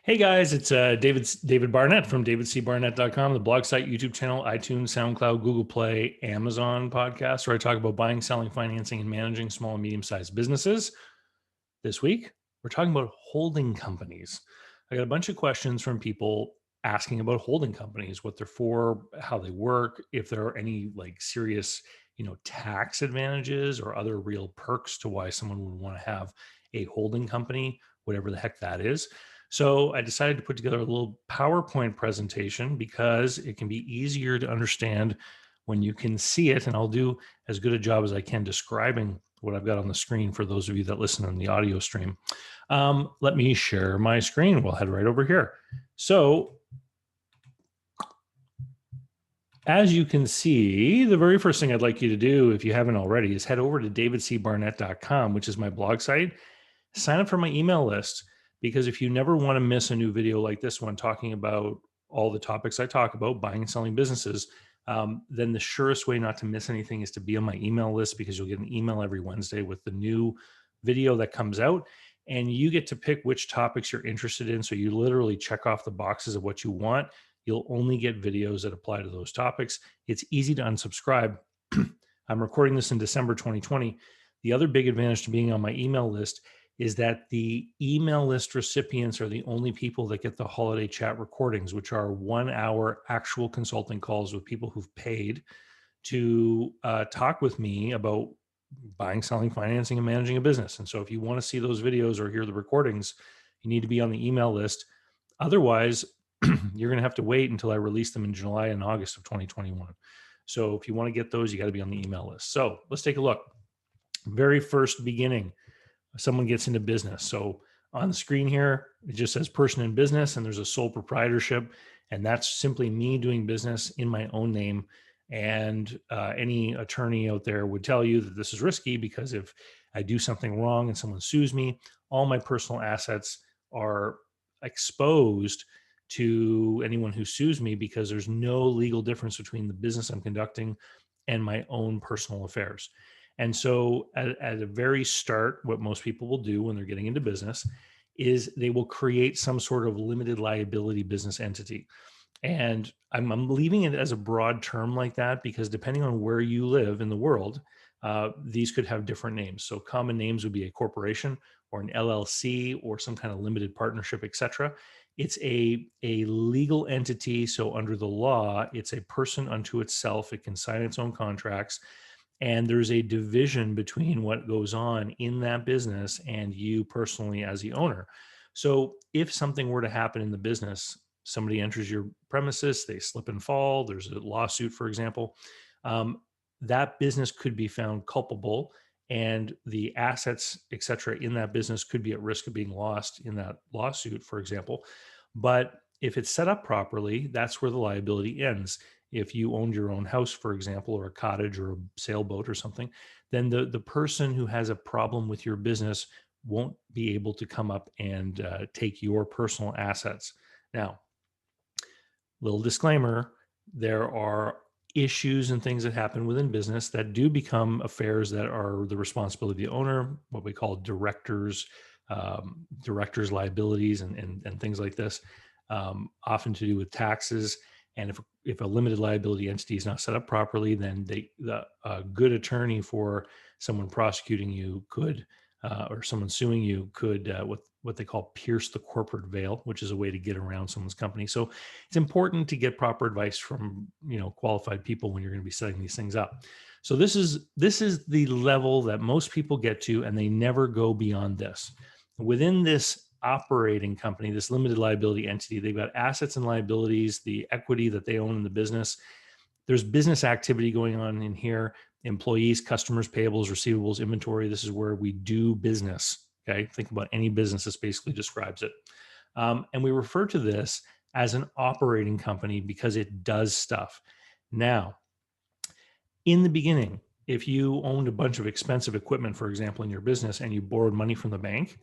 Hey guys, it's David Barnett from davidcbarnett.com, the blog site, YouTube channel, iTunes, SoundCloud, Google Play, Amazon podcast, where I talk about buying, selling, financing, and managing small and medium-sized businesses. This week, we're talking about holding companies. I got a bunch of questions from people asking about holding companies, what they're for, how they work, if there are any like serious, tax advantages or other real perks to why someone would want to have a holding company, whatever the heck that is. So I decided to put together a little PowerPoint presentation because it can be easier to understand when you can see it. And I'll do as good a job as I can describing what I've got on the screen for those of you that listen on the audio stream. Let me share my screen. We'll head right over here. So as you can see, the very first thing I'd like you to do, if you haven't already, is head over to davidcbarnett.com, which is my blog site. Sign up for my email list, because if you never want to miss a new video like this one talking about all the topics I talk about, buying and selling businesses, then the surest way not to miss anything is to be on my email list, because you'll get an email every Wednesday with the new video that comes out. And you get to pick which topics you're interested in. So you literally check off the boxes of what you want. You'll only get videos that apply to those topics. It's easy to unsubscribe. I'm recording this in December 2020. The other big advantage to being on my email list is that the email list recipients are the only people that get the holiday chat recordings, which are 1 hour actual consulting calls with people who've paid to talk with me about buying, selling, financing, and managing a business. And so if you want to see those videos or hear the recordings, you need to be on the email list. Otherwise, you're going to have to wait until I release them in July and August of 2021. So if you want to get those, you got to be on the email list. So let's take a look. Very first beginning, someone gets into business. So on the screen here, it just says person in business, and there's a sole proprietorship. And that's simply me doing business in my own name. And any attorney out there would tell you that this is risky, because if I do something wrong and someone sues me, all my personal assets are exposed to anyone who sues me, because there's no legal difference between the business I'm conducting and my own personal affairs. And so at a very start, what most people will do when they're getting into business is they will create some sort of limited liability business entity. And I'm leaving it as a broad term like that, because depending on where you live in the world, these could have different names. So common names would be a corporation or an LLC or some kind of limited partnership, etc. It's a legal entity. So under the law, it's a person unto itself. It can sign its own contracts. And there's a division between what goes on in that business and you personally as the owner. So if something were to happen in the business, somebody enters your premises, they slip and fall, there's a lawsuit, for example, that business could be found culpable, and the assets, et cetera, in that business could be at risk of being lost in that lawsuit, for example. But if it's set up properly, that's where the liability ends. If you owned your own house, for example, or a cottage or a sailboat or something, then the person who has a problem with your business won't be able to come up and take your personal assets. Now, little disclaimer, there are issues and things that happen within business that do become affairs that are the responsibility of the owner, what we call directors liabilities and things like this, often to do with taxes. And if a limited liability entity is not set up properly, then a good attorney for someone prosecuting you could, or someone suing you could, what they call pierce the corporate veil, which is a way to get around someone's company. So it's important to get proper advice from qualified people when you're going to be setting these things up. So this is the level that most people get to, and they never go beyond this. Within this operating company, this limited liability entity, they've got assets and liabilities, the equity that they own in the business. There's business activity going on in here: employees, customers, payables, receivables, inventory. This is where we do business. Okay, think about any business. This basically describes it. And we refer to this as an operating company because it does stuff. Now, in the beginning, if you owned a bunch of expensive equipment, for example, in your business, and you borrowed money from the bank,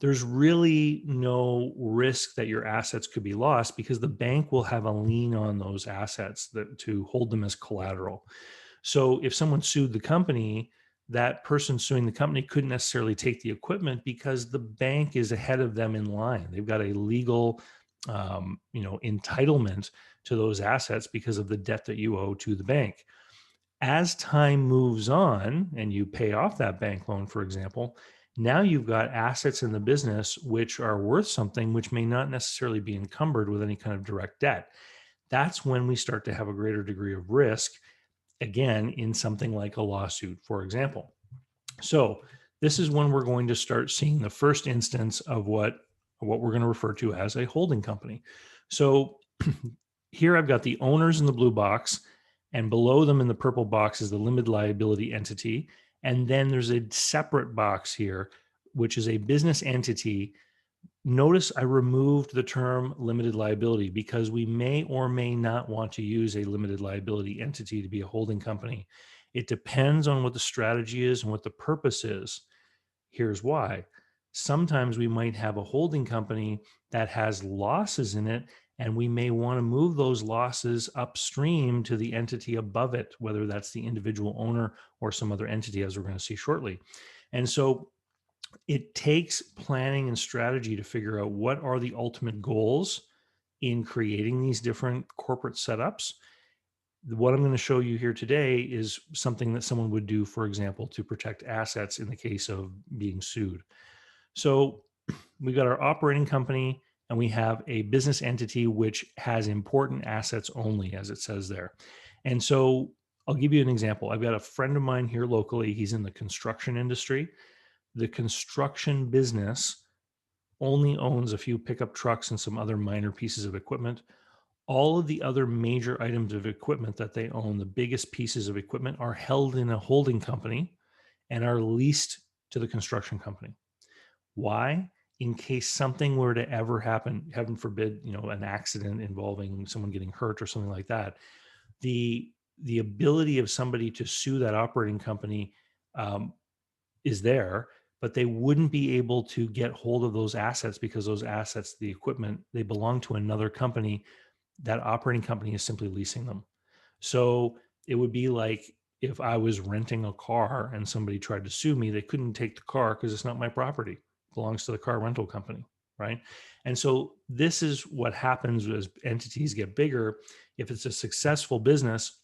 there's really no risk that your assets could be lost, because the bank will have a lien on those assets to hold them as collateral. So if someone sued the company, that person suing the company couldn't necessarily take the equipment because the bank is ahead of them in line. They've got a legal, entitlement to those assets because of the debt that you owe to the bank. As time moves on and you pay off that bank loan, for example, now you've got assets in the business which are worth something, which may not necessarily be encumbered with any kind of direct debt. That's when we start to have a greater degree of risk, again, in something like a lawsuit, for example. So this is when we're going to start seeing the first instance of what we're going to refer to as a holding company. So here I've got the owners in the blue box, and below them in the purple box is the limited liability entity. And then there's a separate box here, which is a business entity. Notice I removed the term limited liability because we may or may not want to use a limited liability entity to be a holding company. It depends on what the strategy is and what the purpose is. Here's why. Sometimes we might have a holding company that has losses in it, and we may want to move those losses upstream to the entity above it, whether that's the individual owner or some other entity, as we're going to see shortly. And so it takes planning and strategy to figure out what are the ultimate goals in creating these different corporate setups. What I'm going to show you here today is something that someone would do, for example, to protect assets in the case of being sued. So we've got our operating company and we have a business entity which has important assets only, as it says there. And so I'll give you an example. I've got a friend of mine here locally. He's in the construction industry. The construction business only owns a few pickup trucks and some other minor pieces of equipment. All of the other major items of equipment that they own, the biggest pieces of equipment, are held in a holding company and are leased to the construction company. Why? In case something were to ever happen, heaven forbid, an accident involving someone getting hurt or something like that, the ability of somebody to sue that operating company um, is there, but they wouldn't be able to get hold of those assets because those assets, the equipment, they belong to another company. That operating company is simply leasing them. So it would be like if I was renting a car and somebody tried to sue me, they couldn't take the car because it's not my property. It belongs to the car rental company, right? And so this is what happens as entities get bigger. If it's a successful business,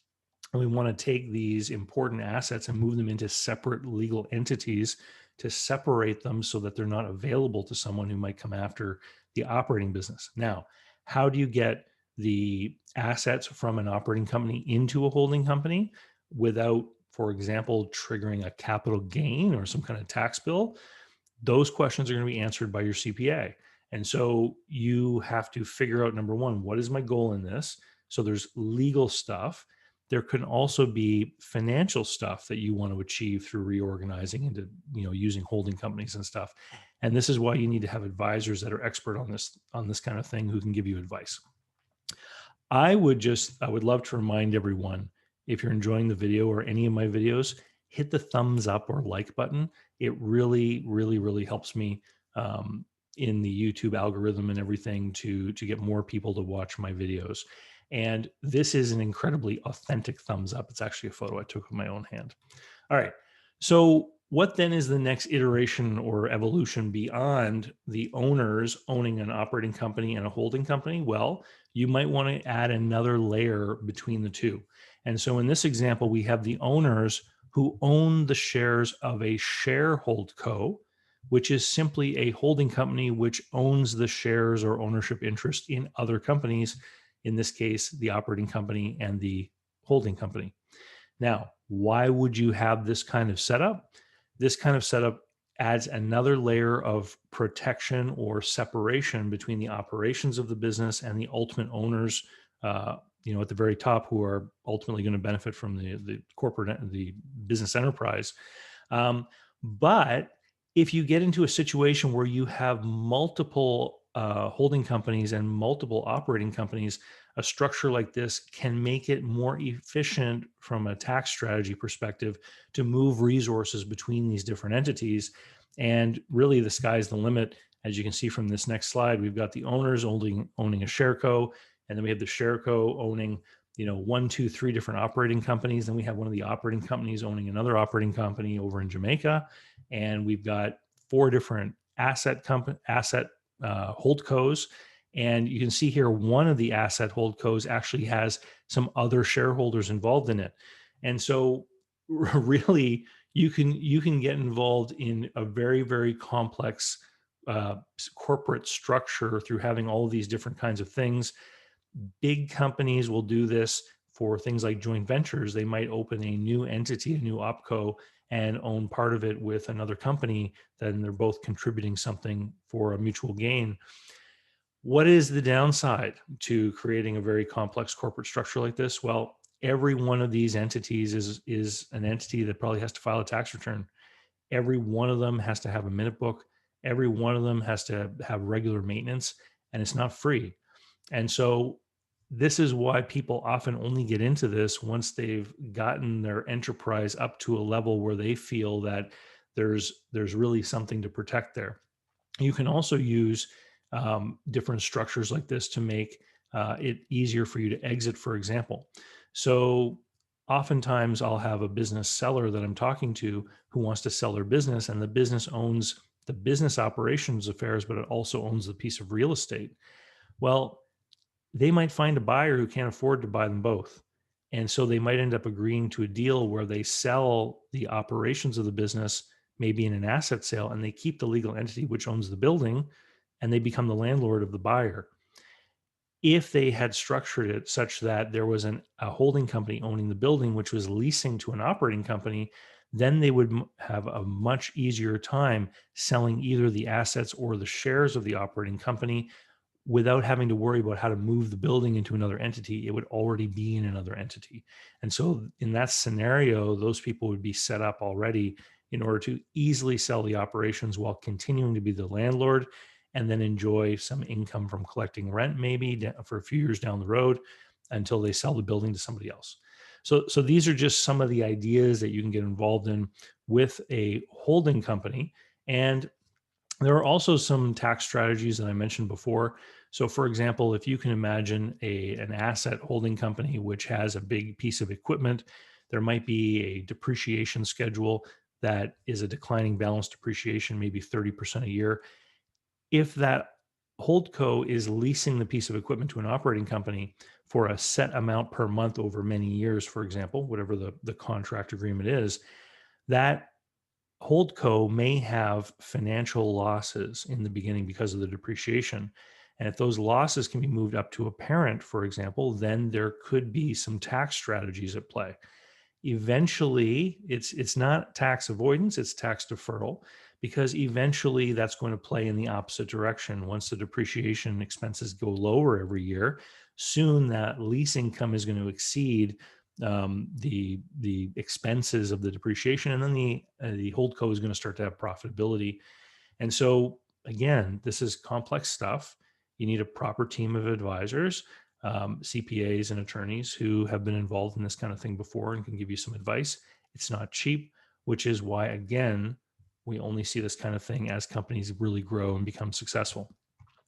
and we want to take these important assets and move them into separate legal entities to separate them so that they're not available to someone who might come after the operating business. Now, how do you get the assets from an operating company into a holding company without, for example, triggering a capital gain or some kind of tax bill? Those questions are going to be answered by your CPA. And so you have to figure out, number one, what is my goal in this? So there's legal stuff. There can also be financial stuff that you want to achieve through reorganizing into, using holding companies and stuff. And this is why you need to have advisors that are expert on this kind of thing who can give you advice. I would love to remind everyone, if you're enjoying the video or any of my videos, hit the thumbs up or like button. It really, really, really helps me in the YouTube algorithm and everything to get more people to watch my videos. And this is an incredibly authentic thumbs up. It's actually a photo I took with my own hand. All right. So what then is the next iteration or evolution beyond the owners owning an operating company and a holding company? Well, you might want to add another layer between the two. And so in this example, we have the owners who own the shares of a sharehold co, which is simply a holding company which owns the shares or ownership interest in other companies, in this case, the operating company and the holding company. Now, why would you have this kind of setup? This kind of setup adds another layer of protection or separation between the operations of the business and the ultimate owners, at the very top, who are ultimately going to benefit from the corporate, the business enterprise. But if you get into a situation where you have multiple holding companies and multiple operating companies, a structure like this can make it more efficient from a tax strategy perspective to move resources between these different entities. And really, the sky's the limit. As you can see from this next slide, we've got the owners owning a share co, and then we have the share co owning one, two, three different operating companies. Then we have one of the operating companies owning another operating company over in Jamaica, and we've got four different asset holdcos. And you can see here, one of the asset holdcos actually has some other shareholders involved in it. And so really you can get involved in a very, very complex corporate structure through having all of these different kinds of things. Big companies will do this for things like joint ventures. They might open a new entity, a new opco, and own part of it with another company. Then they're both contributing something for a mutual gain. What is the downside to creating a very complex corporate structure like this? Well, every one of these entities is an entity that probably has to file a tax return. Every one of them has to have a minute book. Every one of them has to have regular maintenance, and it's not free. And so this is why people often only get into this once they've gotten their enterprise up to a level where they feel that there's really something to protect there. You can also use different structures like this to make it easier for you to exit, for example. So oftentimes I'll have a business seller that I'm talking to who wants to sell their business, and the business owns the business operations affairs, but it also owns the piece of real estate. Well, they might find a buyer who can't afford to buy them both. And so they might end up agreeing to a deal where they sell the operations of the business, maybe in an asset sale, and they keep the legal entity which owns the building, and they become the landlord of the buyer. If they had structured it such that there was a holding company owning the building, which was leasing to an operating company, then they would have a much easier time selling either the assets or the shares of the operating company without having to worry about how to move the building into another entity. It would already be in another entity. And so in that scenario, those people would be set up already in order to easily sell the operations while continuing to be the landlord, and then enjoy some income from collecting rent maybe for a few years down the road until they sell the building to somebody else. So these are just some of the ideas that you can get involved in with a holding company. And there are also some tax strategies that I mentioned before. So, for example, if you can imagine an asset holding company which has a big piece of equipment, there might be a depreciation schedule that is a declining balance depreciation, maybe 30% a year. If that holdco is leasing the piece of equipment to an operating company for a set amount per month over many years, for example, whatever the contract agreement is, that Holdco may have financial losses in the beginning because of the depreciation. And if those losses can be moved up to a parent, for example, then there could be some tax strategies at play. Eventually, it's not tax avoidance, it's tax deferral, because eventually that's going to play in the opposite direction. Once the depreciation expenses go lower every year, soon that lease income is going to exceed the expenses of the depreciation, and then the holdco is going to start to have profitability. And so again, this is complex stuff. You need a proper team of advisors, CPAs and attorneys who have been involved in this kind of thing before and can give you some advice. It's not cheap, which is why, again, we only see this kind of thing as companies really grow and become successful.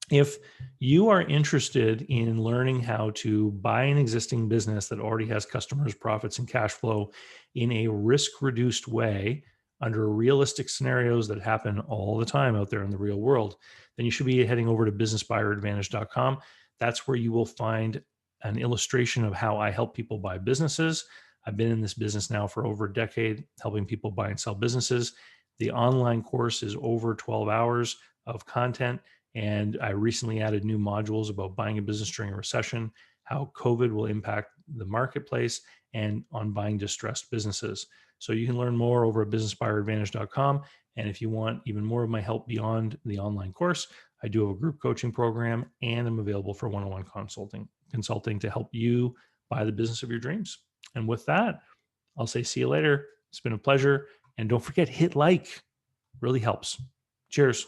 If you are interested in learning how to buy an existing business that already has customers, profits, and cash flow in a risk-reduced way under realistic scenarios that happen all the time out there in the real world, then you should be heading over to businessbuyeradvantage.com. That's where you will find an illustration of how I help people buy businesses. I've been in this business now for over a decade, helping people buy and sell businesses. The online course is over 12 hours of content. And I recently added new modules about buying a business during a recession, how COVID will impact the marketplace, and on buying distressed businesses. So you can learn more over at businessbuyeradvantage.com. And if you want even more of my help beyond the online course, I do have a group coaching program, and I'm available for one-on-one consulting to help you buy the business of your dreams. And with that, I'll say see you later. It's been a pleasure. And don't forget, hit like. Really helps. Cheers.